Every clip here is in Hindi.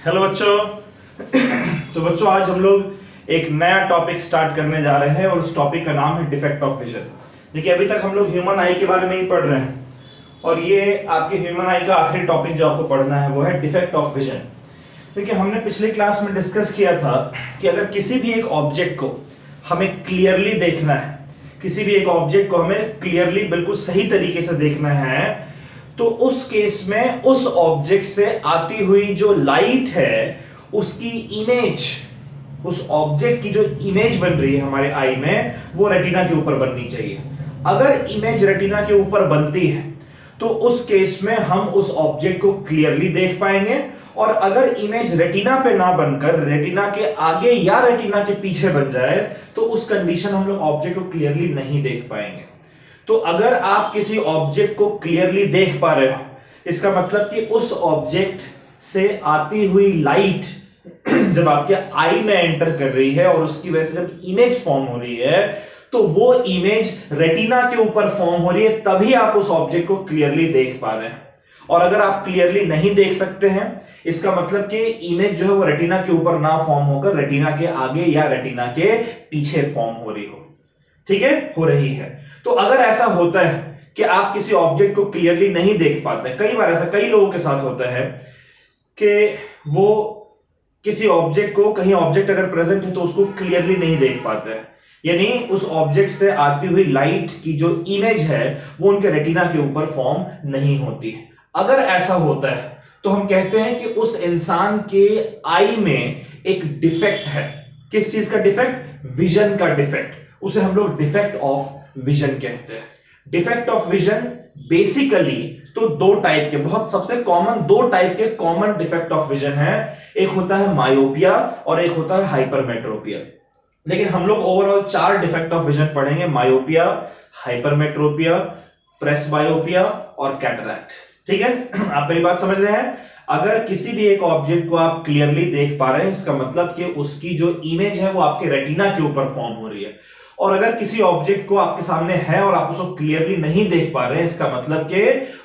हेलो बच्चों। तो बच्चों आज हम लोग एक नया टॉपिक स्टार्ट करने जा रहे हैं और उस टॉपिक का नाम है डिफेक्ट ऑफ विजन। देखिए अभी तक हम लोग ह्यूमन आई के बारे में ही पढ़ रहे हैं और ये आपके ह्यूमन आई का आखिरी टॉपिक जो आपको पढ़ना है वो है डिफेक्ट ऑफ विजन। देखिए हमने पिछले क्लास में डिस्कस किया था कि अगर किसी भी एक ऑब्जेक्ट को हमें क्लियरली देखना है, किसी भी एक ऑब्जेक्ट को हमें क्लियरली बिल्कुल सही तरीके से देखना है, तो उस केस में उस ऑब्जेक्ट से आती हुई जो लाइट है उसकी इमेज, उस ऑब्जेक्ट की जो इमेज बन रही है हमारे आई में वो रेटिना के ऊपर बननी चाहिए। अगर इमेज रेटिना के ऊपर बनती है तो उस केस में हम उस ऑब्जेक्ट को क्लियरली देख पाएंगे, और अगर इमेज रेटिना पे ना बनकर रेटिना के आगे या रेटिना के पीछे बन जाए तो उस कंडीशन हम लोग ऑब्जेक्ट को क्लियरली नहीं देख पाएंगे। तो अगर आप किसी ऑब्जेक्ट को क्लियरली देख पा रहे हो इसका मतलब कि उस ऑब्जेक्ट से आती हुई लाइट जब आपके आई में एंटर कर रही है और उसकी वजह से जब इमेज फॉर्म हो रही है तो वो इमेज रेटिना के ऊपर फॉर्म हो रही है, तभी आप उस ऑब्जेक्ट को क्लियरली देख पा रहे हैं। और अगर आप क्लियरली नहीं देख सकते हैं इसका मतलब कि इमेज जो है वो रेटिना के ऊपर ना फॉर्म होकर रेटिना के आगे या रेटिना के पीछे फॉर्म हो रही हो, ठीक है, हो रही है। तो अगर ऐसा होता है कि आप किसी ऑब्जेक्ट को क्लियरली नहीं देख पाते, कई बार ऐसा कई लोगों के साथ होता है कि वो किसी ऑब्जेक्ट को, कहीं ऑब्जेक्ट अगर प्रेजेंट है तो उसको क्लियरली नहीं देख पाते हैं, यानी उस ऑब्जेक्ट से आती हुई लाइट की जो इमेज है वो उनके रेटिना के ऊपर फॉर्म नहीं होती। अगर ऐसा होता है तो हम कहते हैं कि उस इंसान के आई में एक डिफेक्ट है। किस चीज का डिफेक्ट? विजन का डिफेक्ट। उसे हम लोग डिफेक्ट ऑफ विजन कहते हैं। डिफेक्ट ऑफ विजन बेसिकली तो दो टाइप के, बहुत सबसे कॉमन दो टाइप के कॉमन डिफेक्ट ऑफ विजन है। एक होता है मायोपिया और एक होता है हाइपरमेट्रोपिया। लेकिन हम लोग ओवरऑल 4 डिफेक्ट ऑफ विजन पढ़ेंगे: मायोपिया, हाइपरमेट्रोपिया, प्रेसबायोपिया और कैटरैक्ट। ठीक है, आप मेरी बात समझ रहे हैं? अगर किसी भी एक ऑब्जेक्ट को आप क्लियरली देख पा रहे हैं इसका मतलब कि उसकी जो इमेज है वो आपके रेटिना के ऊपर फॉर्म हो रही है, और अगर किसी ऑब्जेक्ट को आपके सामने है और आप उसको क्लियरली नहीं देख पा रहे हैं इसका मतलब कि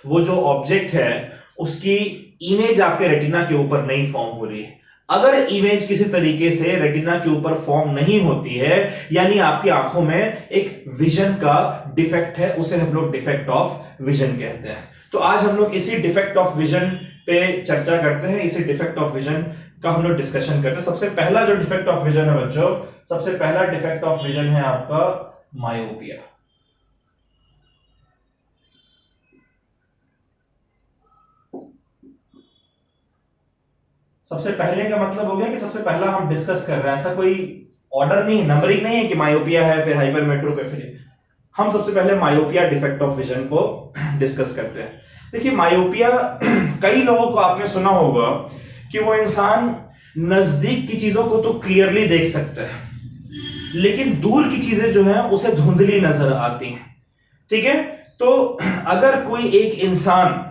वो जो ऑब्जेक्ट है उसकी इमेज आपके रेटिना के ऊपर नहीं फॉर्म हो रही है। अगर इमेज किसी तरीके से रेटिना के ऊपर फॉर्म नहीं होती है यानी आपकी आंखों में एक विजन का डिफेक्ट है, उसे हम लोग डिफेक्ट ऑफ विजन कहते हैं। तो आज हम लोग इसी डिफेक्ट ऑफ विजन पे चर्चा करते हैं, इसी डिफेक्ट ऑफ विजन का हम लोग डिस्कशन करते हैं। सबसे पहला जो डिफेक्ट ऑफ विजन है बच्चों, सबसे पहला डिफेक्ट ऑफ विजन है आपका मायोपिया। सबसे पहले का मतलब हो गया कि सबसे पहला हम डिस्कस कर रहे हैं, ऐसा कोई ऑर्डर नहीं है, नंबरिंग नहीं है कि मायोपिया है फिर हाइपरमेट्रोपिया फिर। हम सबसे पहले मायोपिया डिफेक्ट ऑफ विजन को डिस्कस करते हैं। देखिए मायोपिया, कई लोगों को आपने सुना होगा कि वो इंसान नजदीक की चीजों को तो क्लियरली देख सकता है लेकिन दूर की चीजें जो है उसे धुंधली नजर आती हैं। ठीक है, तो अगर कोई एक इंसान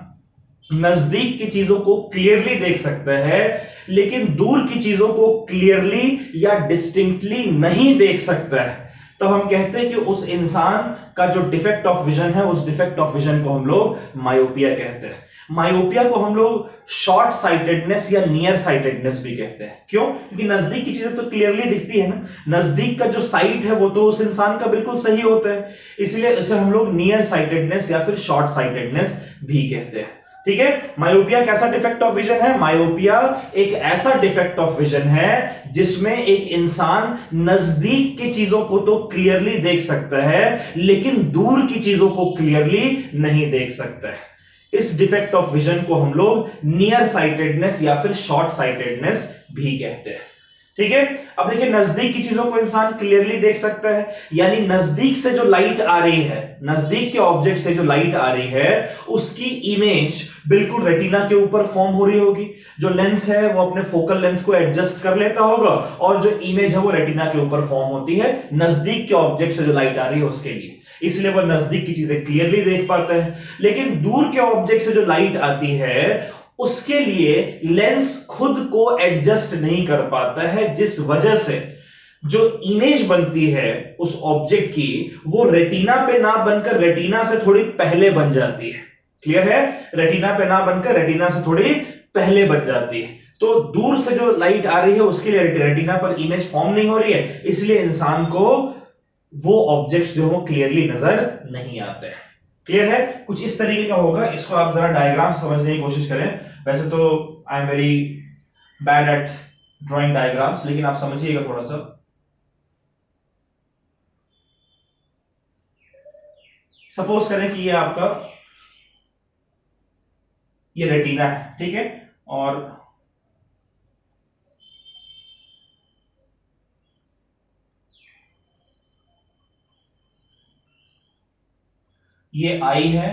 नजदीक की चीजों को क्लियरली देख सकता है लेकिन दूर की चीजों को क्लियरली या डिस्टिंक्टली नहीं देख सकता है तो हम कहते हैं कि उस इंसान का जो डिफेक्ट ऑफ विजन है उस डिफेक्ट ऑफ विजन को हम लोग मायोपिया कहते हैं। मायोपिया को हम लोग शॉर्ट साइटेडनेस या नियर साइटेडनेस भी कहते हैं। क्यों? क्योंकि नजदीक की चीजें तो क्लियरली दिखती है ना, नजदीक का जो साइट है वो तो उस इंसान का बिल्कुल सही होता है, इसलिए इसे हम लोग नियर साइटेडनेस या फिर शॉर्ट साइटेडनेस भी कहते हैं। ठीक है, मायोपिया कैसा डिफेक्ट ऑफ विजन है? मायोपिया एक ऐसा डिफेक्ट ऑफ विजन है जिसमें एक इंसान नजदीक की चीजों को तो क्लियरली देख सकता है लेकिन दूर की चीजों को क्लियरली नहीं देख सकता है। इस डिफेक्ट ऑफ विजन को हम लोग नियर साइटेडनेस या फिर शॉर्ट साइटेडनेस भी कहते हैं। ठीक है, अब देखिए नजदीक की चीजों को इंसान क्लियरली देख सकता है यानी नजदीक से जो लाइट आ रही है, नजदीक के ऑब्जेक्ट से जो लाइट आ रही है उसकी इमेज बिल्कुल रेटिना के ऊपर फॉर्म हो रही होगी। जो लेंस है वो अपने फोकल लेंथ को एडजस्ट कर लेता होगा और जो इमेज है वो रेटिना के ऊपर फॉर्म होती है नजदीक के ऑब्जेक्ट से जो लाइट आ रही है उसके लिए, इसलिए वह नजदीक की चीजें क्लियरली देख पाता है। लेकिन दूर के ऑब्जेक्ट से जो लाइट आती है उसके लिए लेंस खुद को एडजस्ट नहीं कर पाता है, जिस वजह से जो इमेज बनती है उस ऑब्जेक्ट की वो रेटिना पे ना बनकर रेटिना से थोड़ी पहले बन जाती है। क्लियर है? रेटिना पे ना बनकर रेटिना से थोड़ी पहले बच जाती है। तो दूर से जो लाइट आ रही है उसके लिए रेटिना पर इमेज फॉर्म नहीं हो रही है, इसलिए इंसान को वो ऑब्जेक्ट्स जो वो क्लियरली नजर नहीं आते हैं। क्लियर है? कुछ इस तरीके का होगा, इसको आप जरा डायग्राम समझने की कोशिश करें। वैसे तो I am very bad at drawing diagrams, लेकिन आप समझिएगा थोड़ा सा। सपोज करें कि ये आपका ये रेटिना है, ठीक है, और ये आई है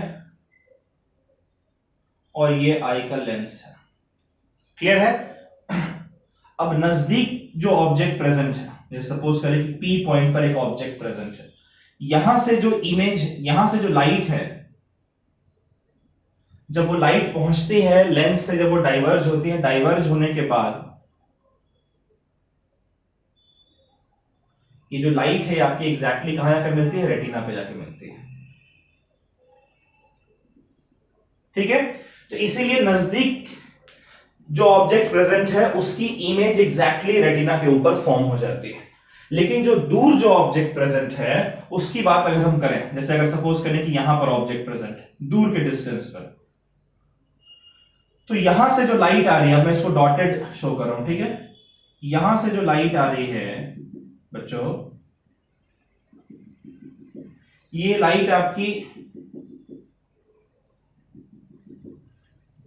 और ये आई का लेंस है। क्लियर है? अब नजदीक जो ऑब्जेक्ट प्रेजेंट है, जैसे सपोज करें कि पी पॉइंट पर एक ऑब्जेक्ट प्रेजेंट है, यहां से जो इमेज, यहां से जो लाइट है, जब वो लाइट पहुंचती है लेंस से, जब वो डाइवर्ज होती है, डाइवर्ज होने के बाद ये जो लाइट है आपकी एग्जैक्टली कहां जाकर मिलती है? रेटिना पे जाकर मिलती है। ठीक है? तो इसीलिए नजदीक जो ऑब्जेक्ट प्रेजेंट है उसकी इमेज एग्जैक्टली रेटिना के ऊपर फॉर्म हो जाती है। लेकिन जो दूर जो ऑब्जेक्ट प्रेजेंट है उसकी बात अगर हम करें, जैसे अगर सपोज करें कि यहां पर ऑब्जेक्ट प्रेजेंट है दूर के डिस्टेंस पर, तो यहां से जो लाइट आ रही है, अब मैं इसको डॉटेड शो कर रहा हूं, ठीक है, यहां से जो लाइट आ रही है बच्चों, ये लाइट आपकी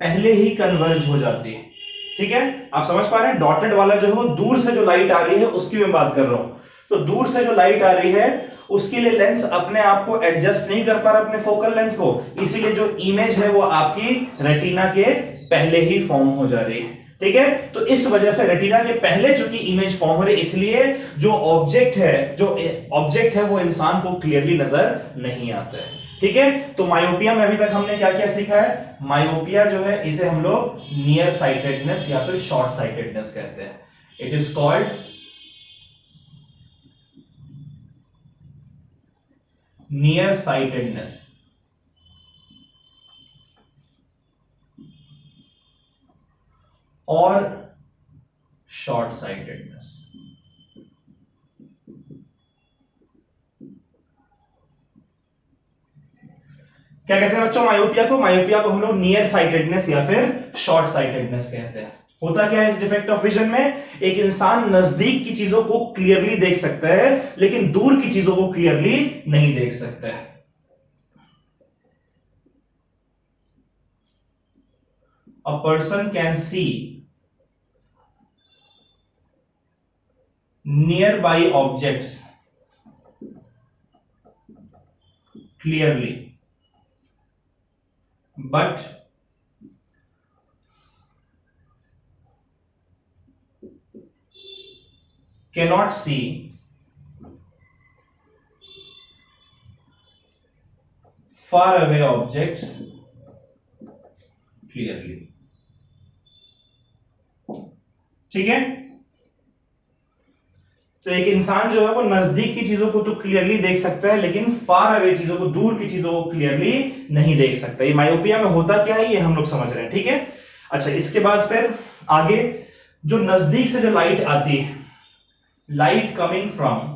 पहले ही कन्वर्ज हो जाती है। ठीक है? आप समझ पा रहे हैं? डॉटेड वाला जो है वो दूर से जो लाइट आ रही है उसकी मैं बात कर रहा हूं। तो दूर से जो लाइट आ रही है उसके लिए लेंस अपने आप को एडजस्ट नहीं कर पा रहा अपने फोकल लेंथ को, इसीलिए जो इमेज है वो आपकी रेटिना के पहले ही फॉर्म हो जा रही है। ठीक है? तो इस वजह से रेटिना के पहले चूंकि इमेज फॉर्म हो रही है, इसलिए जो ऑब्जेक्ट है वो इंसान को क्लियरली नजर नहीं आता है। ठीक है? तो मायोपिया में अभी तक हमने क्या क्या सीखा है? मायोपिया जो है इसे हम लोग नियर साइटेडनेस या फिर शॉर्ट साइटेडनेस कहते हैं। It is called near sightedness और शॉर्ट साइटेडनेस। क्या कहते हैं बच्चों मायोपिया को? मायोपिया को हम लोग नियर साइटेडनेस या फिर शॉर्ट साइटेडनेस कहते हैं। होता क्या है इस डिफेक्ट ऑफ विजन में? एक इंसान नजदीक की चीजों को क्लियरली देख सकता है लेकिन दूर की चीजों को क्लियरली नहीं देख सकता है। A person can see nearby objects clearly but cannot see far away objects clearly। ठीक है? तो एक इंसान जो है वो नजदीक की चीजों को तो क्लियरली देख सकता है लेकिन फार अवे चीजों को, दूर की चीजों को क्लियरली नहीं देख सकता। ये मायोपिया में होता क्या है ये हम लोग समझ रहे हैं। ठीक है? अच्छा, इसके बाद फिर आगे जो नजदीक से जो लाइट आती है, light coming from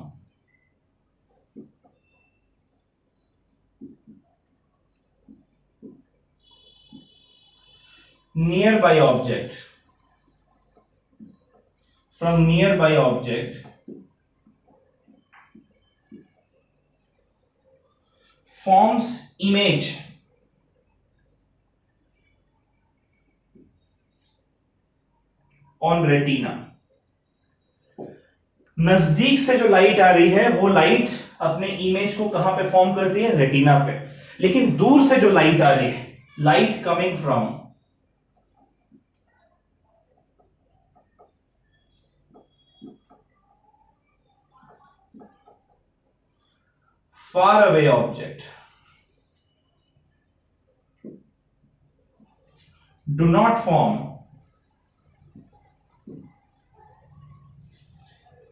near by object, from near by object forms image on retina। नजदीक से जो लाइट आ रही है वो लाइट अपने इमेज को कहां पे फॉर्म करती है? रेटिना पे। लेकिन दूर से जो लाइट आ रही है, light coming from far away object do not form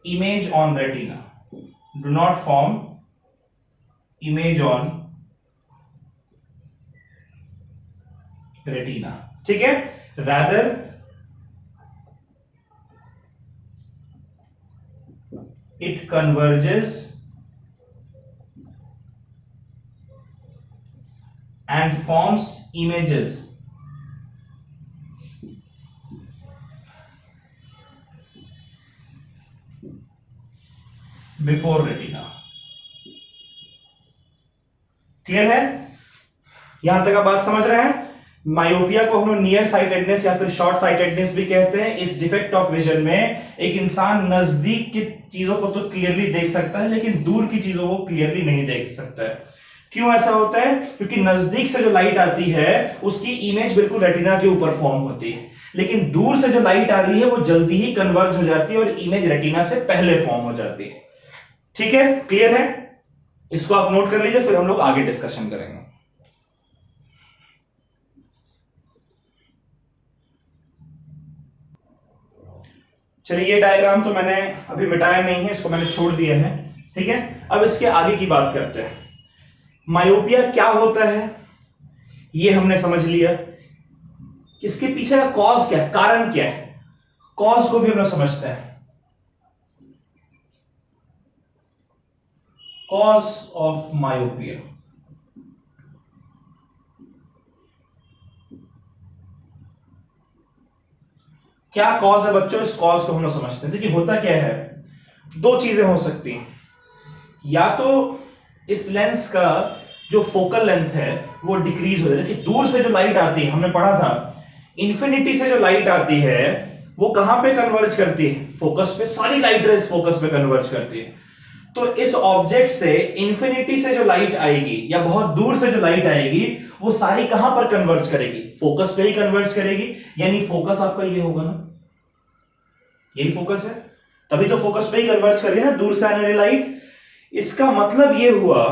image on retina, do not form image on retina। ठीक है? rather it converges and forms images before retina। Clear है? यहां तक आप बात समझ रहे हैं? मायोपिया को हम लोग नियर साइटेडनेस या फिर शॉर्ट साइटेडनेस भी कहते हैं। इस डिफेक्ट ऑफ विजन में एक इंसान नजदीक की चीजों को तो क्लियरली देख सकता है लेकिन दूर की चीजों को क्लियरली नहीं देख सकता है। क्यों ऐसा होता है? क्योंकि नजदीक से जो लाइट आती है उसकी इमेज बिल्कुल रेटिना के ऊपर फॉर्म होती है, लेकिन दूर से जो लाइट आ रही है वो जल्दी ही कन्वर्ज हो जाती है और इमेज रेटिना से पहले फॉर्म हो जाती है। ठीक है? क्लियर है? इसको आप नोट कर लीजिए, फिर हम लोग आगे डिस्कशन करेंगे। चलिए, ये डायग्राम तो मैंने अभी मिटाया नहीं है, इसको मैंने छोड़ दिया है। ठीक है, अब इसके आगे की बात करते हैं। मायोपिया क्या होता है ये हमने समझ लिया। इसके पीछे का कॉज क्या है, कारण क्या है, कॉज को भी हम लोग समझते हैं। कॉज ऑफ मायोपिया, क्या कॉज है बच्चों, इस कॉज को हम लोग समझते हैं। देखिए होता क्या है, दो चीजें हो सकती हैं। या तो इस लेंस का जो फोकल लेंथ है वो डिक्रीज हो जाए। देखिए दूर से जो लाइट आती है, हमने पढ़ा था इन्फिनिटी से जो लाइट आती है वो कहां पे कन्वर्ज करती है, फोकस पे। सारी लाइट रेज फोकस पे कन्वर्ज करती है। तो इस ऑब्जेक्ट से इन्फिनिटी से जो लाइट आएगी या बहुत दूर से जो लाइट आएगी वो सारी कहां पर कन्वर्ज करेगी, फोकस पे ही कन्वर्ज करेगी। यानी फोकस आपका ये होगा ना, यही फोकस है, तभी तो फोकस पे ही कन्वर्ज करेगी ना दूर से आने वाली लाइट। इसका मतलब ये हुआ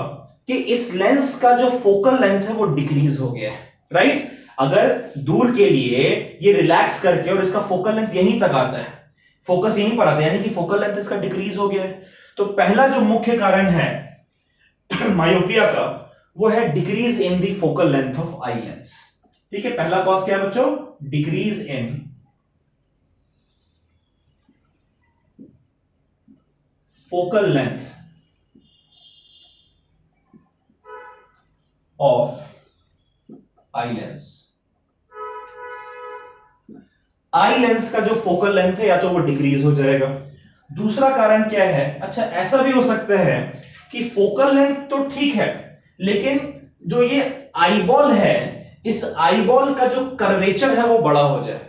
कि इस लेंस का जो फोकल लेंथ है वो डिक्रीज हो गया है, राइट। अगर दूर के लिए ये रिलैक्स करके और इसका फोकल लेंथ यहीं तक आता है, फोकस यहीं पर आता है, यानी कि फोकल लेंथ इसका डिक्रीज हो गया है। तो पहला जो मुख्य कारण है मायोपिया का वो है decrease in the focal length of eye lens. ठीक है, पहला कॉज क्या है बच्चों, decrease in focal length of eye lens. Eye lens का जो फोकल लेंथ है या तो वो डिक्रीज हो जाएगा। दूसरा कारण क्या है, अच्छा ऐसा भी हो सकता है कि फोकल लेंथ तो ठीक है लेकिन जो ये आईबॉल है, इस आईबॉल का जो कर्वेचर है वो बड़ा हो जाए।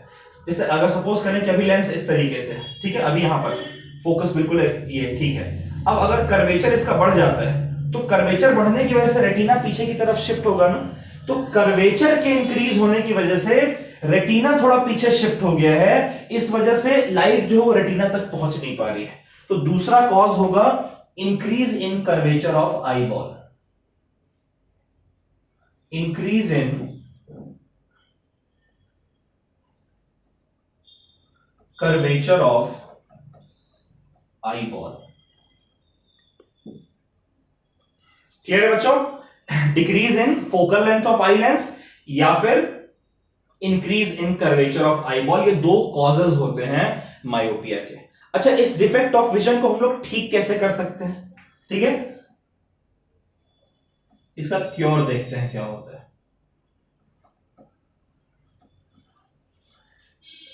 जैसे अगर सपोज करें कि अभी लेंस इस तरीके से, ठीक है, अभी यहां पर फोकस बिल्कुल ये ठीक है। अब अगर कर्वेचर इसका बढ़ जाता है तो कर्वेचर बढ़ने की वजह से रेटिना पीछे की तरफ शिफ्ट होगा ना, तो कर्वेचर के इंक्रीज होने की वजह से रेटिना थोड़ा पीछे शिफ्ट हो गया है, इस वजह से लाइट जो है वो रेटिना तक पहुंच नहीं पा रही है। तो दूसरा कॉज होगा increase in curvature of eyeball, increase in curvature of eyeball. Clear है बच्चों? Decrease in focal length of eye lens या फिर increase in curvature of eyeball, ये दो कॉजेज होते हैं मायोपिया के। अच्छा, इस डिफेक्ट ऑफ विजन को हम लोग ठीक कैसे कर सकते हैं? ठीक है, इसका क्योर देखते हैं क्या होता है।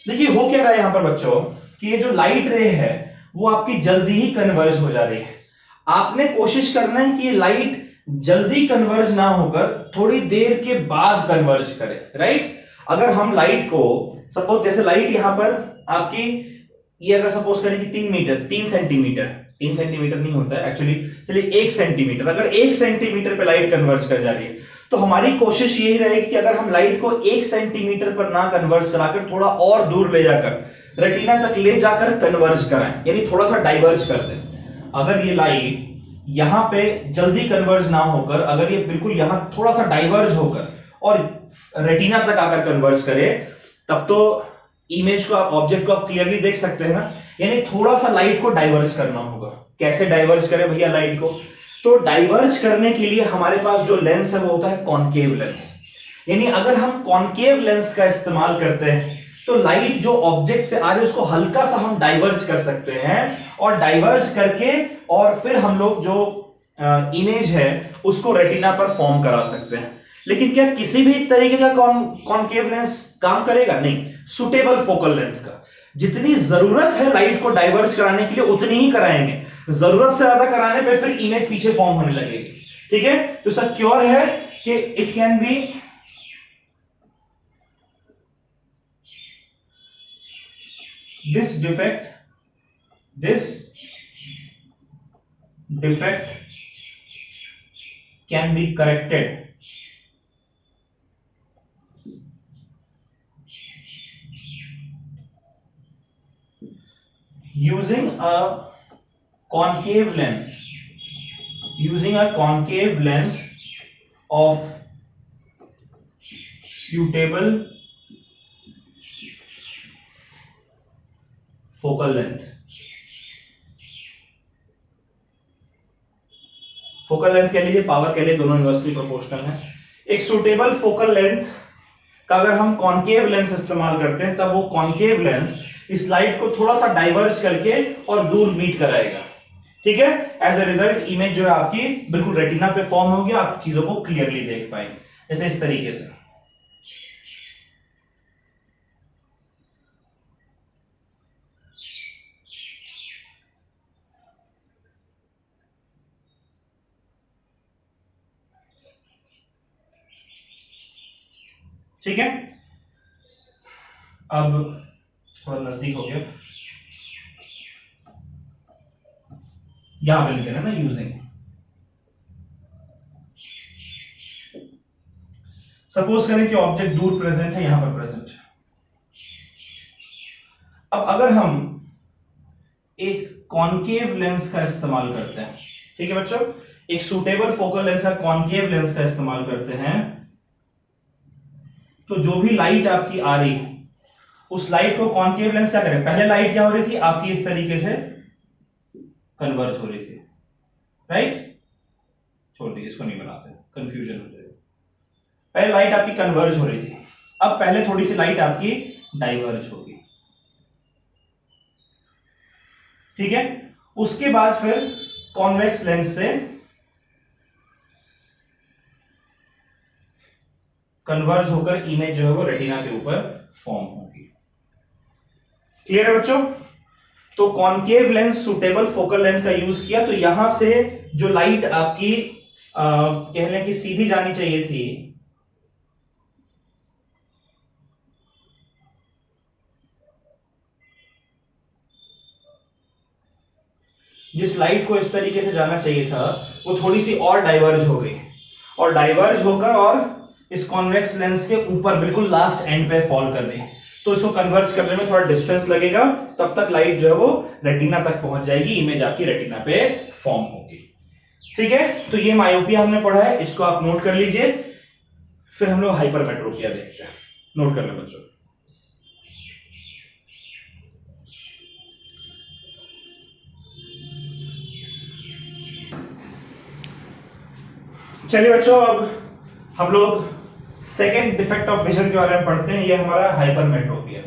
देखिए हो क्या रहा है यहां पर बच्चों कि ये जो लाइट रे है वो आपकी जल्दी ही कन्वर्ज हो जा रही है। आपने कोशिश करना है कि ये लाइट जल्दी कन्वर्ज ना होकर थोड़ी देर के बाद कन्वर्ज करे, राइट। अगर हम लाइट को सपोज, जैसे लाइट यहां पर आपकी ये अगर सपोज करें कि 3 सेंटीमीटर नहीं होता है एक्चुअली, चलिए 1 सेंटीमीटर, अगर 1 सेंटीमीटर पे लाइट कन्वर्ज कर जा रही है तो हमारी कोशिश यही रहेगी कि अगर हम लाइट को 1 सेंटीमीटर पर ना कन्वर्ज कराकर थोड़ा और दूर ले जाकर रेटिना तक ले जाकर कन्वर्ज कराएं, यानी थोड़ा सा डाइवर्ज कर दें। अगर ये लाइट यहां पे जल्दी कन्वर्ज ना होकर अगर ये बिल्कुल यहां थोड़ा सा डाइवर्ज होकर और रेटिना तक आकर कन्वर्ज करे, तब तो इमेज को आप, ऑब्जेक्ट को आप क्लियरली देख सकते हैं ना। यानी थोड़ा सा लाइट को डाइवर्ज करना होगा। कैसे डाइवर्ज करें भैया लाइट को? तो डाइवर्ज करने के लिए हमारे पास जो लेंस है वो होता है कॉनकेव लेंस। यानी अगर हम कॉनकेव लेंस का इस्तेमाल करते हैं तो लाइट जो ऑब्जेक्ट से आ रही है उसको हल्का सा हम डाइवर्ज कर सकते हैं, और डाइवर्ज करके और फिर हम लोग जो इमेज है उसको रेटिना पर फॉर्म करा सकते हैं। लेकिन क्या किसी भी तरीके का कॉनकेव लेंस काम करेगा? नहीं। सुटेबल फोकल लेंथ का जितनी जरूरत है लाइट को डाइवर्ज कराने के लिए उतनी ही कराएंगे, जरूरत से ज्यादा कराने पे फिर इमेज पीछे फॉर्म होने लगेगी। ठीक है, तो सर क्योर है कि it can be this defect can be corrected using a concave lens of suitable focal length. Focal length के लिए पावर के लिए दोनों इनवर्सली प्रोपोर्शनल है। एक सुटेबल फोकल लेंथ का अगर हम कॉनकेव लेंस इस्तेमाल करते हैं तब वो कॉनकेव लेंस इस लाइट को थोड़ा सा डाइवर्ज करके और दूर मीट कराएगा। ठीक है, एज ए रिजल्ट इमेज जो है आपकी बिल्कुल रेटिना पे फॉर्म होगी, आप चीजों को क्लियरली देख पाएंगे, जैसे इस तरीके से। ठीक है, अब थोड़ा नजदीक हो गया, यहां पे लिख देना ना यूजिंग। सपोज करें कि ऑब्जेक्ट दूर प्रेजेंट है, यहां पर प्रेजेंट है। अब अगर हम एक कॉनकेव लेंस का इस्तेमाल करते हैं, ठीक है बच्चों, एक सुटेबल फोकल लेंथ का कॉनकेव लेंस का इस्तेमाल करते हैं, तो जो भी लाइट आपकी आ रही है उस लाइट को कॉनकेव लेंस क्या करें? पहले लाइट क्या हो रही थी आपकी, इस तरीके से कन्वर्ज हो रही थी, राइट? छोड़ दी, इसको नहीं बनाते, कंफ्यूजन हो जाएगा। पहले लाइट आपकी कन्वर्ज हो रही थी, अब पहले थोड़ी सी लाइट आपकी डाइवर्ज होगी। ठीक है, उसके बाद फिर कॉन्वेक्स लेंस से कन्वर्ज होकर इमेज जो है वो रेटिना के ऊपर फॉर्म होगी। क्लियर है बच्चों? तो concave lens suitable focal length का यूज किया, तो यहां से जो लाइट आपकी कह लें कि सीधी जानी चाहिए थी, जिस लाइट को इस तरीके से जाना चाहिए था वो थोड़ी सी और डाइवर्ज हो गई, और डाइवर्ज होकर और इस कॉन्वेक्स लेंस के ऊपर बिल्कुल लास्ट एंड पे फॉल कर रही है। तो इसको कन्वर्ज करने में थोड़ा डिस्टेंस लगेगा, तब तक लाइट जो है वो रेटिना तक पहुंच जाएगी, इमेज आपकी रेटिना पे फॉर्म होगी। ठीक है, तो ये मायोपिया हमने पढ़ा है, इसको आप नोट कर लीजिए। फिर हम लोग हाइपरमेट्रोपिया देखते हैं, नोट कर लें बच्चों। चलिए बच्चों, अब हम लोग सेकेंड डिफेक्ट ऑफ विजन के बारे में पढ़ते हैं। ये हमारा हाइपरमेट्रोपिया।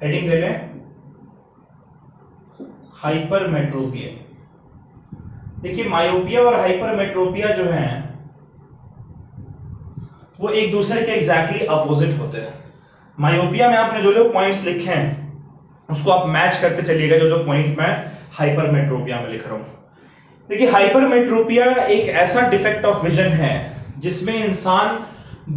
हेडिंग दे लें, हाइपरमेट्रोपिया। देखिए, मायोपिया और हाइपरमेट्रोपिया जो है वो एक दूसरे के एग्जैक्टली अपोजिट होते हैं। मायोपिया में आपने जो जो पॉइंट्स लिखे हैं उसको आप मैच करते चलिएगा, जो जो पॉइंट मैं हाइपरमेट्रोपिया में लिख रहा हूं। देखिए, हाइपरमेट्रोपिया एक ऐसा डिफेक्ट ऑफ विजन है जिसमें इंसान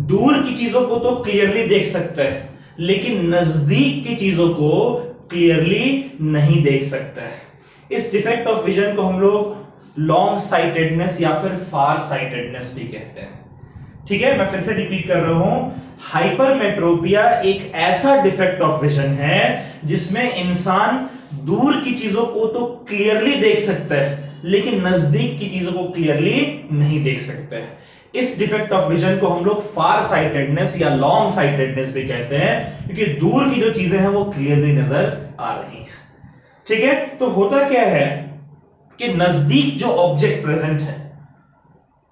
दूर की चीजों को तो क्लियरली देख सकता है, लेकिन नजदीक की चीजों को क्लियरली नहीं देख सकता है। इस डिफेक्ट ऑफ विजन को हम लोग लॉन्ग साइटेडनेस या फिर फार साइटेडनेस भी कहते हैं। ठीक है, मैं फिर से रिपीट कर रहा हूं, हाइपरमेट्रोपिया एक ऐसा डिफेक्ट ऑफ विजन है जिसमें इंसान दूर की चीजों को तो क्लियरली देख सकता है, लेकिन नजदीक की चीजों को क्लियरली नहीं देख सकता है। इस डिफेक्ट ऑफ विजन को हम लोग फार साइटेडनेस या लॉन्ग साइटेडनेस भी कहते हैं, क्योंकि दूर की जो चीजें हैं वो क्लियरली नजर आ रही हैं। ठीक है, तो होता क्या है कि नजदीक जो ऑब्जेक्ट प्रेजेंट है,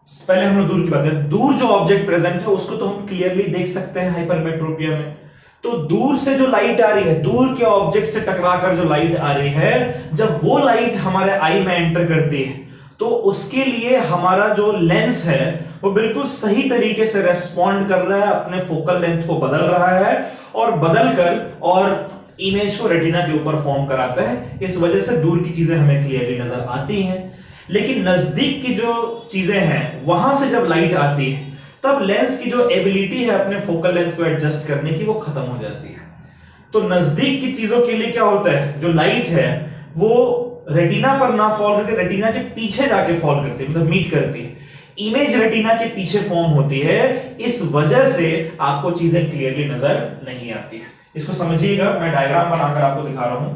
पहले हम लोग दूर की बात करें, दूर जो ऑब्जेक्ट प्रेजेंट है उसको तो हम क्लियरली देख सकते हैं हाइपरमेट्रोपिया में। तो दूर से जो लाइट आ रही है, दूर के ऑब्जेक्ट से टकराकर जो लाइट आ रही है, जब वो लाइट हमारे आई में एंटर करती है तो उसके लिए हमारा जो लेंस है वो बिल्कुल सही तरीके से रेस्पॉन्ड कर रहा है, अपने फोकल लेंथ को बदल रहा है और बदलकर और इमेज को रेटिना के ऊपर फॉर्म कराता है। इस वजह से दूर की चीजें हमें क्लियरली नजर आती हैं। लेकिन नजदीक की जो चीजें हैं वहां से जब लाइट आती है तब लेंस की जो एबिलिटी है अपने फोकल लेंथ को एडजस्ट करने की वो खत्म हो जाती है। तो नजदीक की चीजों के लिए क्या होता है, जो लाइट है वो रेटिना पर ना फॉल करके रेटिना के पीछे जाके फॉल करती है, मतलब मीट करती है। इमेज रेटिना के पीछे फॉर्म होती है, इस वजह से आपको चीजें क्लियरली नजर नहीं आती है। इसको समझिएगा, मैं डायग्राम बनाकर आपको दिखा रहा हूं।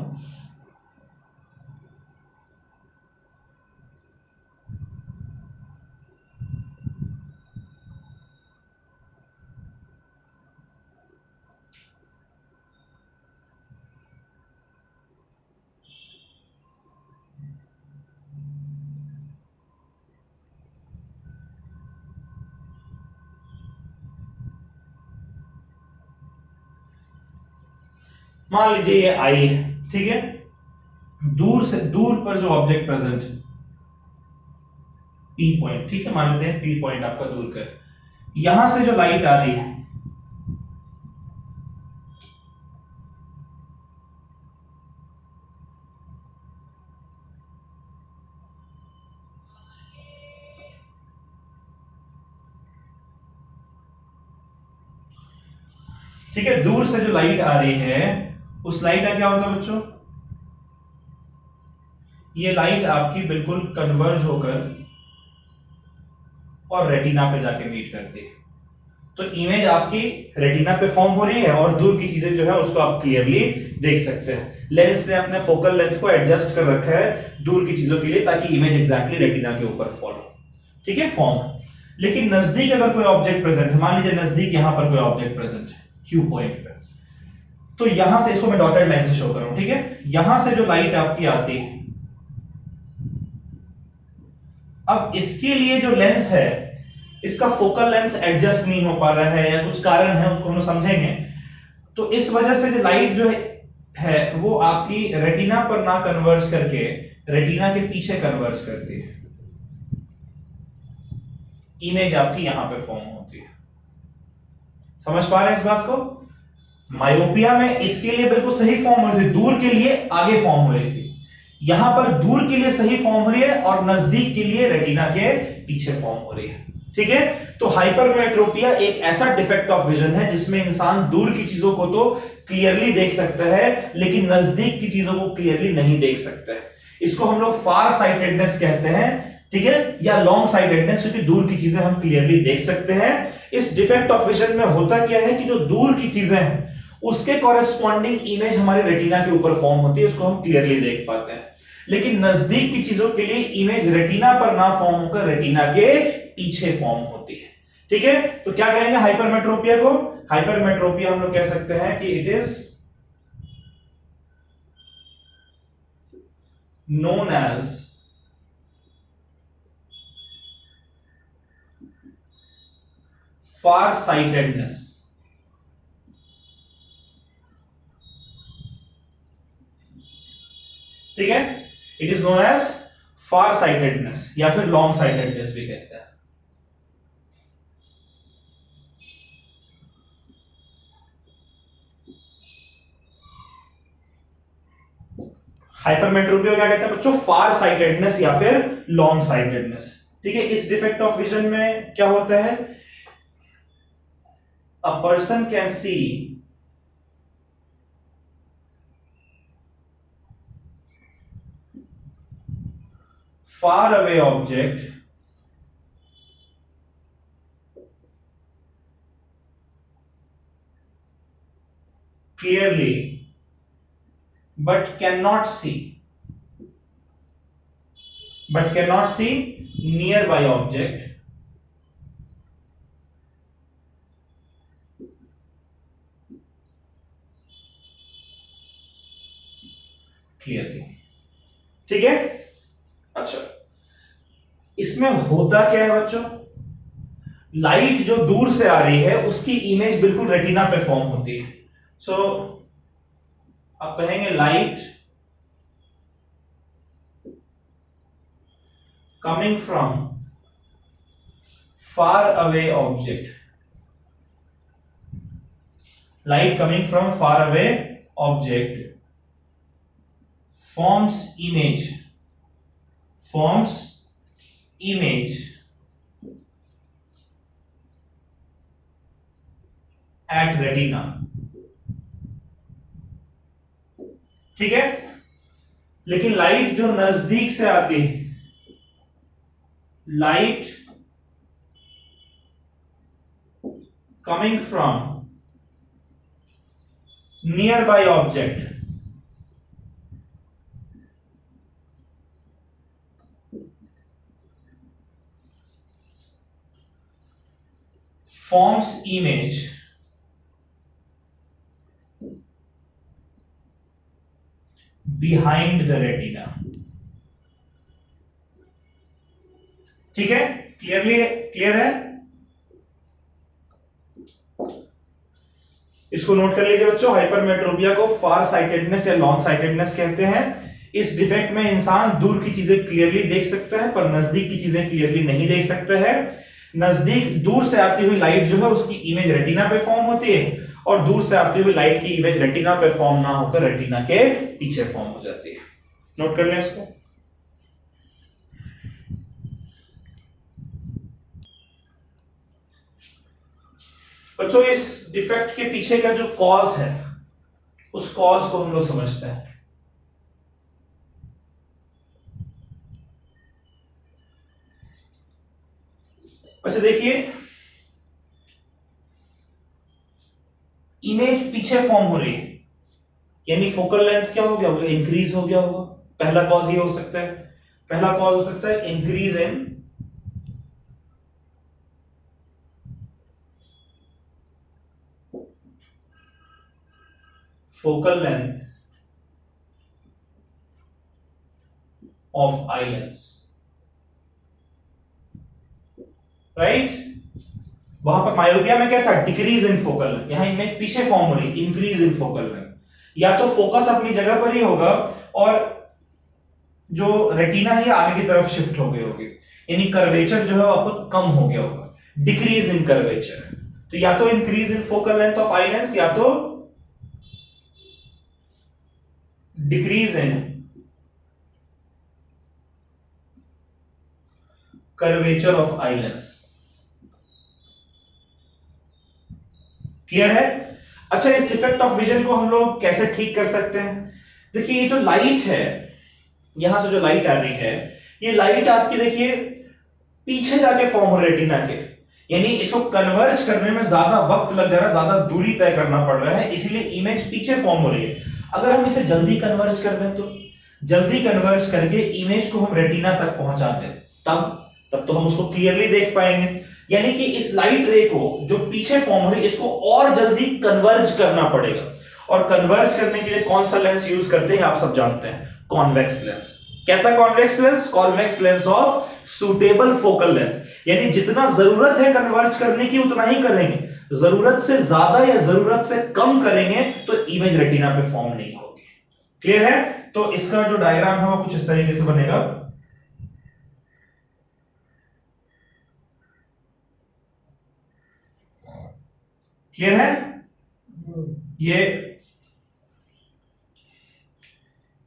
मान लीजिए ये आई है, ठीक है, दूर से दूर पर जो ऑब्जेक्ट प्रेजेंट है पी पॉइंट, ठीक है, मान लेते हैं पी पॉइंट आपका दूर का, यहां से जो लाइट आ रही है ठीक है, दूर से जो लाइट आ रही है उस लाइट का क्या होता है बच्चों, ये लाइट आपकी बिल्कुल कन्वर्ज होकर और रेटिना पे जाके मीट करती है। तो इमेज आपकी रेटिना पे फॉर्म हो रही है और दूर की चीजें जो है उसको आप क्लियरली देख सकते हैं। लेंस ने अपने फोकल लेंथ को एडजस्ट कर रखा है दूर की चीजों के लिए ताकि इमेज एग्जैक्टली रेटिना के ऊपर फॉल हो, ठीक है, फॉर्म। लेकिन नजदीक अगर कोई ऑब्जेक्ट प्रेजेंट है, मान लीजिए नजदीक यहां पर कोई ऑब्जेक्ट प्रेजेंट है क्यू पॉइंट पे, तो यहां से, इसको मैं डॉटेड लाइन से शो कर रहा हूं, ठीक है, यहां से जो लाइट आपकी आती है, अब इसके लिए जो लेंस है इसका फोकल लेंथ एडजस्ट नहीं हो पा रहा है या कुछ कारण है उसको हम लोग समझेंगे। तो इस वजह से जो लाइट जो है वो आपकी रेटिना पर ना कन्वर्ज करके रेटिना के पीछे कन्वर्ज करती है, इमेज आपकी यहां पे फॉर्म होती है। समझ पा रहे हैं इस बात को? मायोपिया में इसके लिए बिल्कुल सही फॉर्म हो रही थी, दूर के लिए आगे फॉर्म हो रही थी, यहां पर दूर के लिए सही फॉर्म हो रही है और नजदीक के लिए रेटिना के पीछे फॉर्म हो रही है, ठीक है। तो हाइपरमेट्रोपिया एक ऐसा डिफेक्ट ऑफ विजन है जिसमें इंसान दूर की चीजों को तो क्लियरली देख सकता है लेकिन नजदीक की चीजों को क्लियरली नहीं देख सकता है। इसको हम लोग फार साइटेडनेस कहते हैं, ठीक है, या लॉन्ग साइटेडनेस, क्योंकि दूर की चीजें हम क्लियरली देख सकते हैं। इस डिफेक्ट ऑफ विजन में होता क्या है कि जो दूर की चीजें हैं उसके कॉरेस्पॉन्डिंग इमेज हमारी रेटिना के ऊपर फॉर्म होती है, उसको हम क्लियरली देख पाते हैं। लेकिन नजदीक की चीजों के लिए इमेज रेटिना पर ना फॉर्म होकर रेटिना के पीछे फॉर्म होती है, ठीक है। तो क्या कहेंगे हाइपरमेट्रोपिया को? हाइपरमेट्रोपिया हम लोग कह सकते हैं कि it is known as far sightedness, ठीक है, it is known as far sightedness या फिर लॉन्ग साइटेडनेस भी कहते हैं। हाइपरमेट्रोपिया क्या कहते हैं बच्चों? फार साइटेडनेस या फिर लॉन्ग साइटेडनेस, ठीक है। इस डिफेक्ट ऑफ विजन में क्या होता है, a person can see far away object clearly but cannot see nearby object clearly. ठीक है, अच्छा इसमें होता क्या है बच्चों, लाइट जो दूर से आ रही है उसकी इमेज बिल्कुल रेटिना पे फॉर्म होती है। सो आप कहेंगे light coming from far away object, light coming from far away object forms image at retina। ठीक है, लेकिन लाइट जो नजदीक से आती है, light coming from nearby object forms image behind the retina। ठीक है, क्लियर है, इसको नोट कर लीजिए बच्चों। हाइपरमेट्रोपिया को फार साइटेडनेस या लॉन्ग साइटेडनेस कहते हैं। इस डिफेक्ट में इंसान दूर की चीजें क्लियरली देख सकता है पर नजदीक की चीजें क्लियरली नहीं देख सकता है। नजदीक दूर से आती हुई लाइट जो है उसकी इमेज रेटिना पे फॉर्म होती है और दूर से आती हुई लाइट की इमेज रेटिना पे फॉर्म ना होकर रेटिना के पीछे फॉर्म हो जाती है। नोट कर लें इसको। बच्चों इस डिफेक्ट के पीछे का जो कॉज है उस कॉज को हम लोग समझते हैं। अच्छा देखिए, इमेज पीछे फॉर्म हो रही है यानी फोकल लेंथ क्या हो गया होगा, इंक्रीज हो गया होगा। पहला कॉज ये हो सकता है, पहला कॉज हो सकता है increase in focal length of eye lens, right. वहां पर मायोपिया में क्या था, डिक्रीज इन फोकल लेंथ, यहां इमेज पीछे फॉर्म हो रही, इंक्रीज इन फोकल लेंथ। या तो फोकस अपनी जगह पर ही होगा और जो रेटिना है आगे की तरफ शिफ्ट हो गई होगी, यानी कर्वेचर जो है आपको कम हो गया होगा, डिक्रीज इन कर्वेचर। तो या तो increase in focal length of eye lens या तो decrease in curvature of eye lens. Clear है। अच्छा इस डिफेक्ट ऑफ विजन को हम लोग कैसे ठीक कर सकते हैं। देखिए ये जो लाइट है, यहां से जो लाइट आ रही है, ये लाइट आपकी देखिए पीछे जाके फॉर्म हो रेटिना के, यानी इसको कन्वर्ज करने में ज्यादा वक्त लग जा रहा है, ज्यादा दूरी तय करना पड़ रहा है, इसीलिए इमेज पीछे फॉर्म हो रही है। अगर हम इसे जल्दी कन्वर्ज कर दें तो जल्दी कन्वर्ज करके इमेज को हम रेटिना तक पहुंचा दें तब तो हम उसको क्लियरली देख पाएंगे। यानी कि इस लाइट रे को जो पीछे फॉर्म हो रही है इसको और जल्दी कन्वर्ज करना पड़ेगा, और कन्वर्ज करने के लिए कौन सा लेंस यूज करते हैं आप सब जानते हैं, कॉन्वेक्स लेंस। कैसा convex lens, convex lens of suitable focal length, यानी जितना जरूरत है कन्वर्ज करने की उतना ही करेंगे, जरूरत से ज्यादा या जरूरत से कम करेंगे तो इमेज रेटिना पे फॉर्म नहीं होगी। क्लियर है। तो इसका जो डायग्राम है वो कुछ इस तरीके से बनेगा। क्लियर है।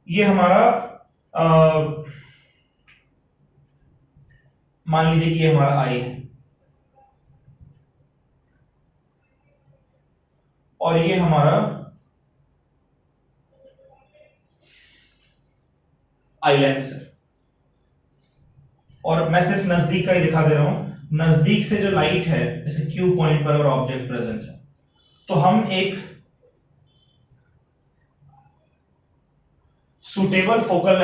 ये हमारा मान लीजिए कि ये हमारा आई है और ये हमारा आई लेंस है, और मैं सिर्फ नजदीक का ही दिखा दे रहा हूं। नजदीक से जो लाइट है जैसे क्यू पॉइंट पर और ऑब्जेक्ट प्रेजेंट है, तो हम एक सुटेबल फोकल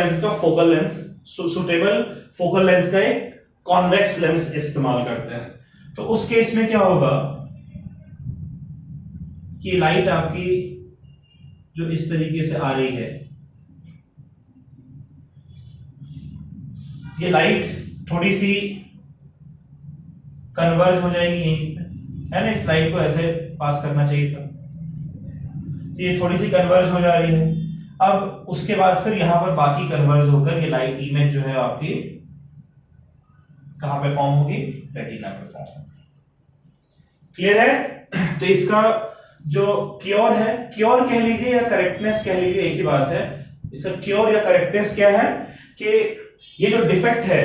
लेंथ का एक कॉन्वेक्स लेंस इस्तेमाल करते हैं। तो उस केस में क्या होगा कि लाइट आपकी जो इस तरीके से आ रही है, ये लाइट थोड़ी सी कन्वर्ज हो जाएगी यहीं पे, है ना, इस लाइट को ऐसे पास करना चाहिए था, तो ये थोड़ी सी कन्वर्ज हो जा रही है। अब उसके बाद फिर यहां पर बाकी कन्वर्ज होकर ये लाइट इमेज जो है आपकी कहां पे फॉर्म होगी, रेटिना पे फॉर्म होगी। क्लियर है? तो इसका जो क्योर है, क्योर कह लीजिए या करेक्टनेस कह लीजिए, एक ही बात है। इसका क्योर या करेक्टनेस क्या है कि ये जो डिफेक्ट है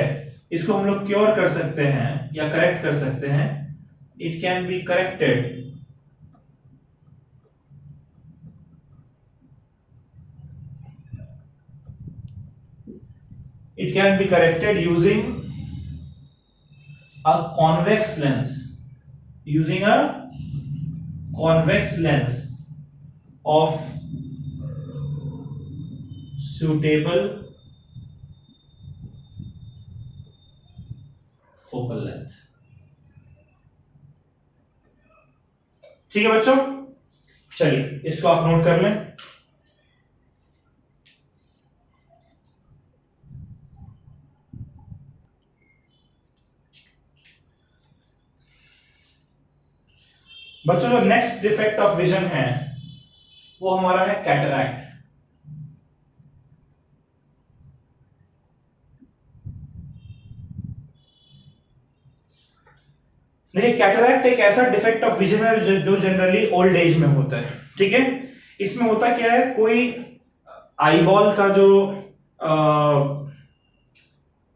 इसको हम लोग क्योर कर सकते हैं या करेक्ट कर सकते हैं। It can be corrected using a convex lens, using a convex lens of suitable focal length। ठीक है बच्चों, चलिए इसको आप नोट कर लें। बच्चों जो नेक्स्ट डिफेक्ट ऑफ विजन है वो हमारा है कैटरैक्ट। देखिए कैटरैक्ट एक ऐसा डिफेक्ट ऑफ विजन है जो जनरली ओल्ड एज में होता है। ठीक है, इसमें होता क्या है, कोई आईबॉल का जो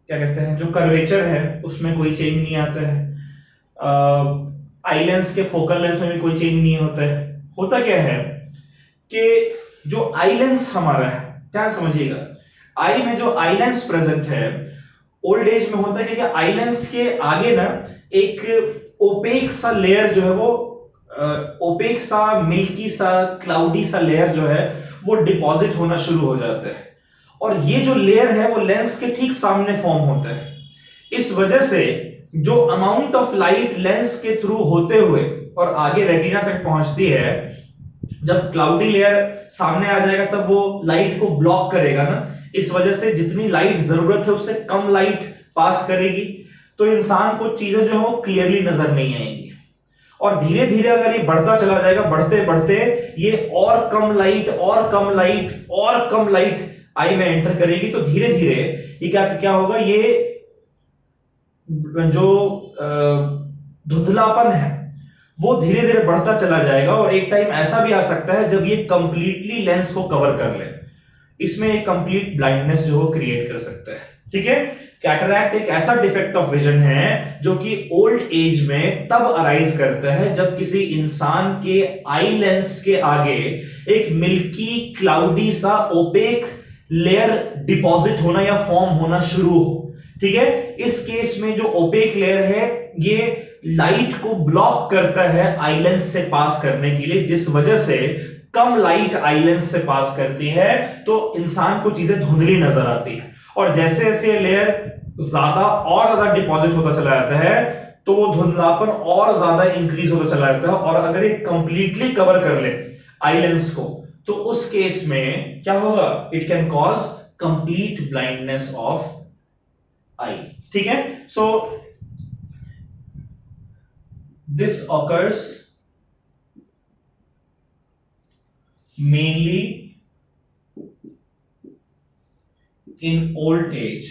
क्या कहते हैं, जो कर्वेचर है उसमें कोई चेंज नहीं आता है, आई लेंस के फोकल लेंथ में भी कोई चेंज नहीं होता है। होता क्या है कि जो आई लेंस हमारा है, क्या समझिएगा, आई में जो आई लेंस प्रेजेंट है ओल्ड एज में होता है कि आई लेंस के आगे ना एक ओपेक सा लेयर जो है वो ओपेक सा मिल्की सा क्लाउडी सा लेयर जो है वो डिपॉजिट होना शुरू हो जाता है, और ये जो लेयर है वो लेंस के ठीक सामने फॉर्म होता है। इस वजह से जो अमाउंट ऑफ लाइट लेंस के थ्रू होते हुए और आगे रेटिना तक पहुंचती है, जब क्लाउडी लेयर सामने आ जाएगा तब वो लाइट को ब्लॉक करेगा ना, इस वजह से जितनी लाइट जरूरत है उससे कम लाइट पास करेगी, तो इंसान को चीजें जो है वो क्लियरली नजर नहीं आएंगी। और धीरे धीरे अगर ये बढ़ता चला जाएगा, बढ़ते बढ़ते ये और कम लाइट और कम लाइट और कम लाइट आई में एंटर करेगी, तो धीरे धीरे ये क्या क्या होगा, ये जो धुंधलापन है वो धीरे धीरे बढ़ता चला जाएगा, और एक टाइम ऐसा भी आ सकता है जब ये कंप्लीटली लेंस को कवर कर ले, इसमें एक कंप्लीट ब्लाइंडनेस जो वो क्रिएट कर सकता है। ठीक है, कैटरैक्ट एक ऐसा डिफेक्ट ऑफ विजन है जो कि ओल्ड एज में तब अराइज करता है जब किसी इंसान के आई लेंस के आगे एक मिल्की क्लाउडी सा ओपेक लेयर डिपॉजिट होना या फॉर्म होना शुरू हो। ठीक है, इस केस में जो ओपेक लेयर है ये लाइट को ब्लॉक करता है आई लेंस से पास करने के लिए, जिस वजह से कम लाइट आई लेंस से पास करती है तो इंसान को चीजें धुंधली नजर आती है, और जैसे जैसे लेयर ज्यादा और ज्यादा डिपॉजिट होता चला जाता है तो वो धुंधलापन और ज्यादा इंक्रीज होता चला जाता है, और अगर ये कंप्लीटली कवर कर ले आई लेंस को तो उस केस में क्या होगा, it can cause complete blindness of eye. ठीक है, so this occurs mainly in old age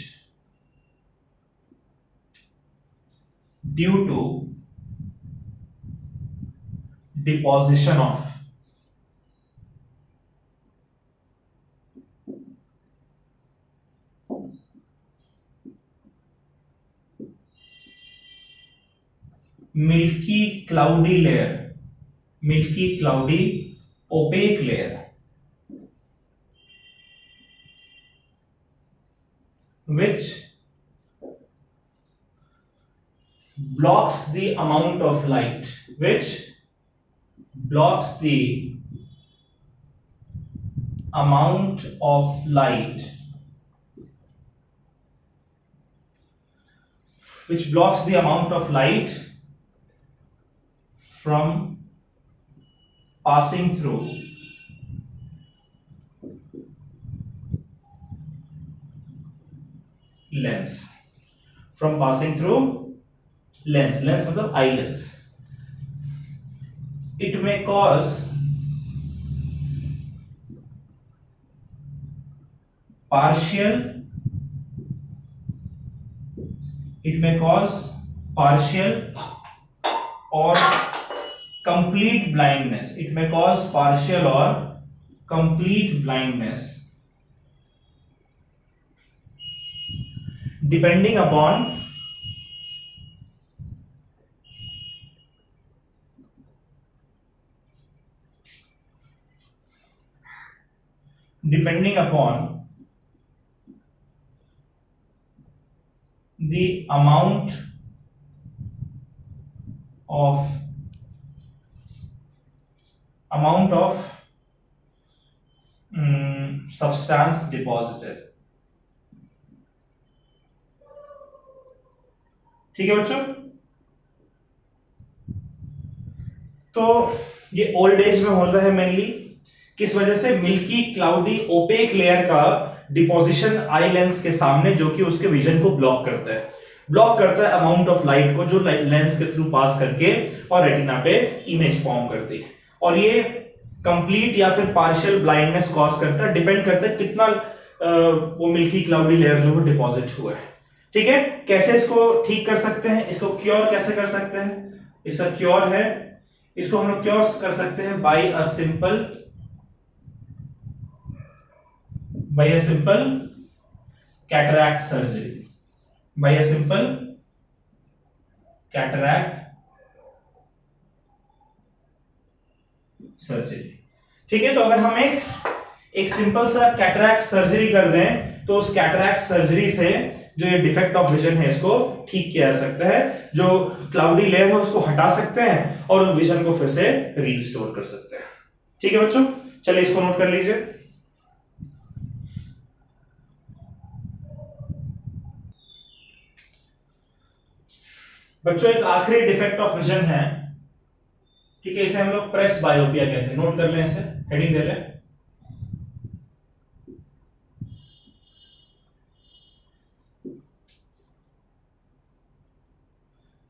due to deposition of milky cloudy layer, milky cloudy opaque layer which blocks the amount of light, which blocks the amount of light, which blocks the amount of light from passing through lens। From passing through lens, lens मतलब eye lens. It may cause partial, it may cause partial or complete blindness, it may cause partial or complete blindness depending upon the amount of substance deposited। ठीक है बच्चों, तो ये ओल्ड एज में होता है मेनली, किस वजह से? मिल्की क्लाउडी ओपेक लेयर का डिपोजिशन आई लेंस के सामने, जो कि उसके विजन को ब्लॉक करता है अमाउंट ऑफ लाइट को जो लेंस के थ्रू पास करके और रेटिना पे इमेज फॉर्म करती है, और ये कंप्लीट या फिर पार्शियल ब्लाइंडनेस कॉज करता है, डिपेंड करता है कितना वो मिल्की क्लाउडी लेयर जो वो डिपॉजिट हुआ है। ठीक है, कैसे इसको ठीक कर सकते हैं, इसको क्योर कैसे कर सकते हैं? इसका क्योर है, इसको हम लोग क्योर कर सकते हैं by a simple cataract surgery, by a simple cataract surgery. ठीक है, तो अगर हम एक सिंपल सा कैटरैक्ट सर्जरी कर दें तो उस कैटरैक्ट सर्जरी से जो ये डिफेक्ट ऑफ विजन है इसको ठीक किया जा सकता है, जो क्लाउडी लेयर है उसको हटा सकते हैं और उस विजन को फिर से रीस्टोर कर सकते हैं। ठीक है बच्चों, चलिए इसको नोट कर लीजिए। बच्चों एक आखिरी डिफेक्ट ऑफ विजन है, ठीक है, इसे हम लोग प्रेस बायोपिया कहते हैं। नोट कर लें, इसे हेडिंग दे लें।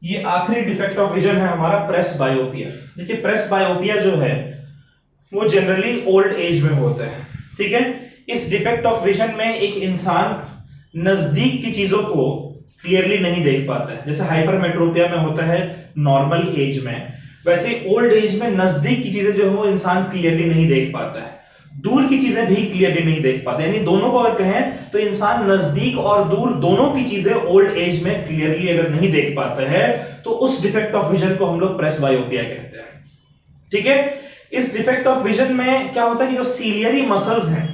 ये आखिरी डिफेक्ट ऑफ विजन है हमारा प्रेस बायोपिया। देखिए प्रेस बायोपिया जो है वो जनरली ओल्ड एज में होता है। ठीक है, इस डिफेक्ट ऑफ विजन में एक इंसान नजदीक की चीजों को क्लियरली नहीं देख पाता है, जैसे हाइपरमेट्रोपिया में होता है नॉर्मल एज में, वैसे ओल्ड एज में नजदीक की चीजें जो है वो इंसान क्लियरली नहीं देख पाता है, दूर की चीजें भी क्लियरली नहीं देख पाते, यानी दोनों को अगर कहें तो इंसान नजदीक और दूर दोनों की चीजें ओल्ड एज में क्लियरली अगर नहीं देख पाता है तो उस डिफेक्ट ऑफ विजन को हम लोग प्रेस बायोपिया कहते हैं। ठीक है, इस डिफेक्ट ऑफ विजन में क्या होता है कि जो सीलियरी मसल्स हैं,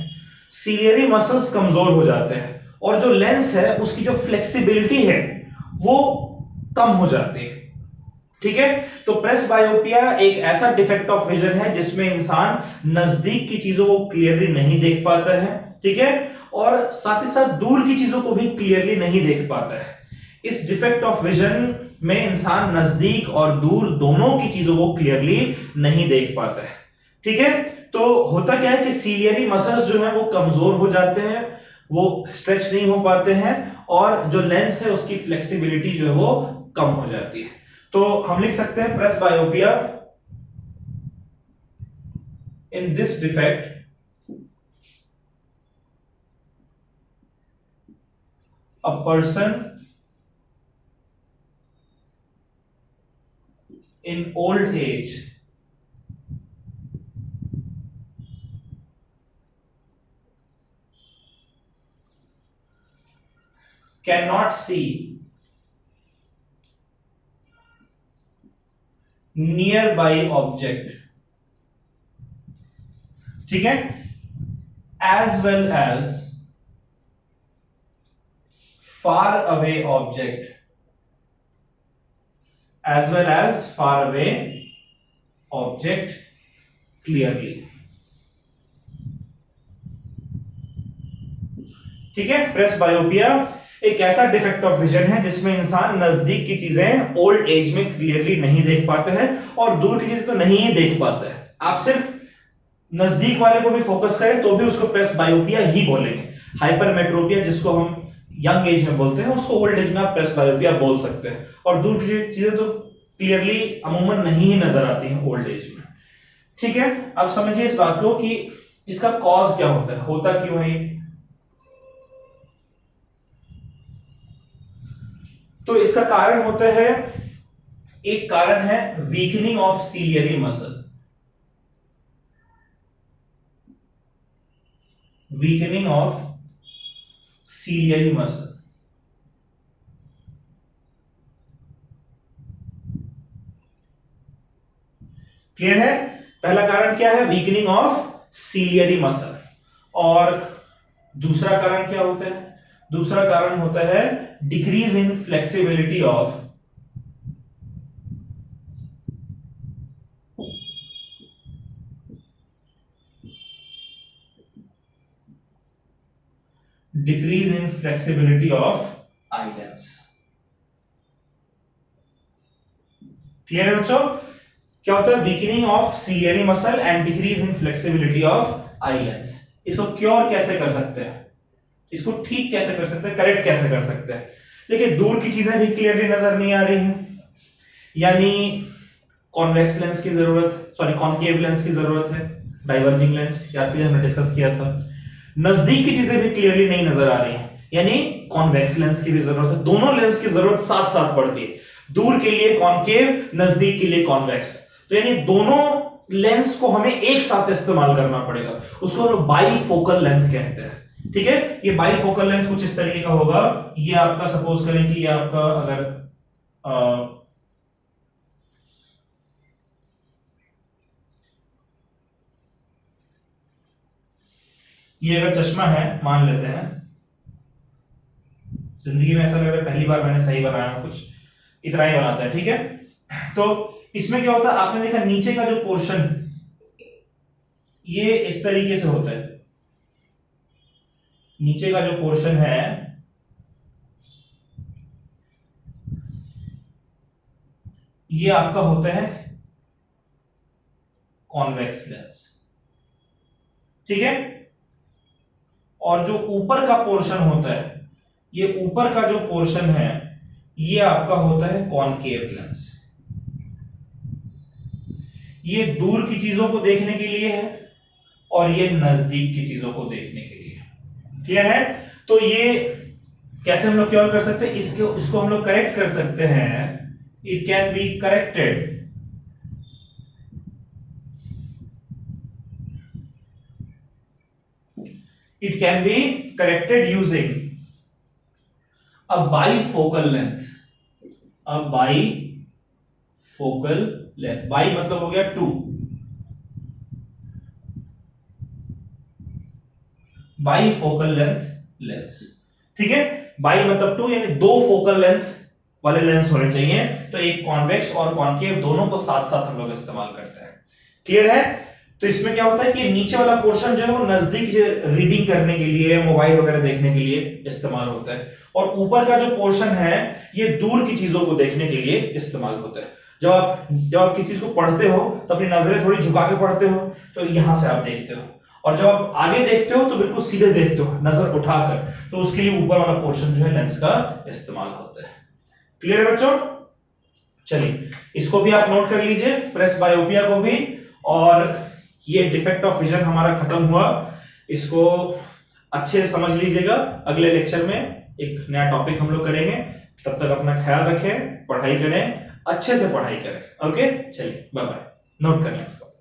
सीलियरी मसल्स कमजोर हो जाते हैं और जो लेंस है उसकी जो फ्लेक्सिबिलिटी है वो कम हो जाती है। ठीक है, तो प्रेस बायोपिया एक ऐसा डिफेक्ट ऑफ विजन है जिसमें इंसान नजदीक की चीजों को क्लियरली नहीं देख पाता है। ठीक है, और साथ ही साथ दूर की चीजों को भी क्लियरली नहीं देख पाता है। इस डिफेक्ट ऑफ विजन में इंसान नजदीक और दूर दोनों की चीजों को क्लियरली नहीं देख पाता है। ठीक है, तो होता क्या है कि सीलियरी मसल्स जो है वो कमजोर हो जाते हैं, वो स्ट्रेच नहीं हो पाते हैं और जो लेंस है उसकी फ्लेक्सिबिलिटी जो है वो कम हो जाती है। तो हम लिख सकते हैं presbyopia, in this defect a person in old age cannot see nearby object, ठीक है, as well as far away object, as well as far away object clearly। ठीक है, प्रेस बायोपिया एक ऐसा डिफेक्ट ऑफ विजन है जिसमें इंसान नजदीक की चीजें ओल्ड एज में क्लियरली नहीं देख पाते हैं और दूर की चीजें तो नहीं ही देख पाते हैं। आप सिर्फ नजदीक वाले को भी फोकस करें तो भी उसको प्रेस बायोपिया ही बोलेंगे। हाइपरमेट्रोपिया जिसको हम यंग एज में बोलते हैं उसको ओल्ड एज में आप प्रेसबायोपिया बोल सकते हैं। और दूर की चीजें तो क्लियरली अमूमन नहीं ही नजर आती हैं ओल्ड एज में। ठीक है, अब समझिए इस बात को कि इसका कॉज क्या होता है, होता क्यों है। तो इसका कारण होता है, एक कारण है weakening of ciliary muscle, weakening of ciliary muscle. Clear है, पहला कारण क्या है, वीकनिंग ऑफ सीलियरी मसल। और दूसरा कारण क्या होता है, दूसरा कारण होता है decrease in flexibility of decrease in flexibility of islands. Clear है बच्चों, क्या होता है, weakening of ciliary muscle and decrease in flexibility of islands. इसको क्योर कैसे कर सकते हैं, इसको ठीक कैसे कर सकते हैं, करेक्ट कैसे कर सकते हैं। देखिए दूर की चीजें भी क्लियरली नजर नहीं आ रही हैं, यानी कॉन्वेक्स लेंस की जरूरत, सॉरी कॉन्केव लेंस की जरूरत है, डाइवर्जिंग लेंस याद कीजिए हमने डिस्कस किया था। नजदीक की चीजें भी क्लियरली नहीं नजर आ रही हैं, यानी कॉन्वेक्स लेंस की भी जरूरत है। दोनों लेंस की जरूरत साथ साथ पड़ती है, दूर के लिए कॉन्केव, नजदीक के लिए कॉन्वेक्स। तो यानी दोनों लेंस को हमें एक साथ इस्तेमाल करना पड़ेगा, उसको हम लोग बाईफोकल लेंथ कहते हैं। ठीक है, ये बाईफोकल लेंथ कुछ इस तरीके का होगा, ये आपका सपोज करें कि ये आपका अगर ये अगर चश्मा है मान लेते हैं, जिंदगी में ऐसा लग रहा है पहली बार मैंने सही बनाया, कुछ इतना ही बनाता है। ठीक है, तो इसमें क्या होता है, आपने देखा नीचे का जो पोर्शन ये इस तरीके से होता है, नीचे का जो पोर्शन है ये आपका होता है कॉन्वेक्स लेंस। ठीक है, और जो ऊपर का पोर्शन होता है, ये ऊपर का जो पोर्शन है ये आपका होता है कॉनकेव लेंस। ये दूर की चीजों को देखने के लिए है और ये नजदीक की चीजों को देखने के लिए। क्लियर है, तो ये कैसे हम लोग क्योर कर सकते हैं, इसको हम लोग करेक्ट कर सकते हैं। It can be corrected it can be corrected using a bifocal length, a bifocal length, bi मतलब हो गया 2, bifocal length लेंस। ठीक है, बाई मतलब 2 यानी दो फोकल लेंथ वाले लेंस होने चाहिए, तो एक कॉन्वेक्स और कॉनकेव दोनों को साथ साथ हम लोग इस्तेमाल करते हैं। क्लियर है, तो इसमें क्या होता है कि नीचे वाला पोर्शन जो है वो नजदीक रीडिंग करने के लिए, मोबाइल वगैरह देखने के लिए इस्तेमाल होता है, और ऊपर का जो पोर्शन है ये दूर की चीजों को देखने के लिए इस्तेमाल होता है। जब आप किसी चीज को पढ़ते हो तो अपनी नजरें थोड़ी झुका के पढ़ते हो, तो यहां से आप देखते हो, और जब आप आगे देखते हो तो बिल्कुल सीधे देखते हो नजर उठाकर, तो उसके लिए ऊपर वाला पोर्शन जो है लेंस का इस्तेमाल होता है। क्लियर है बच्चों, चलिए इसको भी आप नोट कर लीजिए, प्रेसबायोपिया को भी, और ये डिफेक्ट ऑफ विजन हमारा खत्म हुआ। इसको अच्छे से समझ लीजिएगा, अगले लेक्चर में एक नया टॉपिक हम लोग करेंगे। तब तक अपना ख्याल रखें, पढ़ाई करें, अच्छे से पढ़ाई करें। ओके, चलिए बाय बाय, नोट कर लें इसको।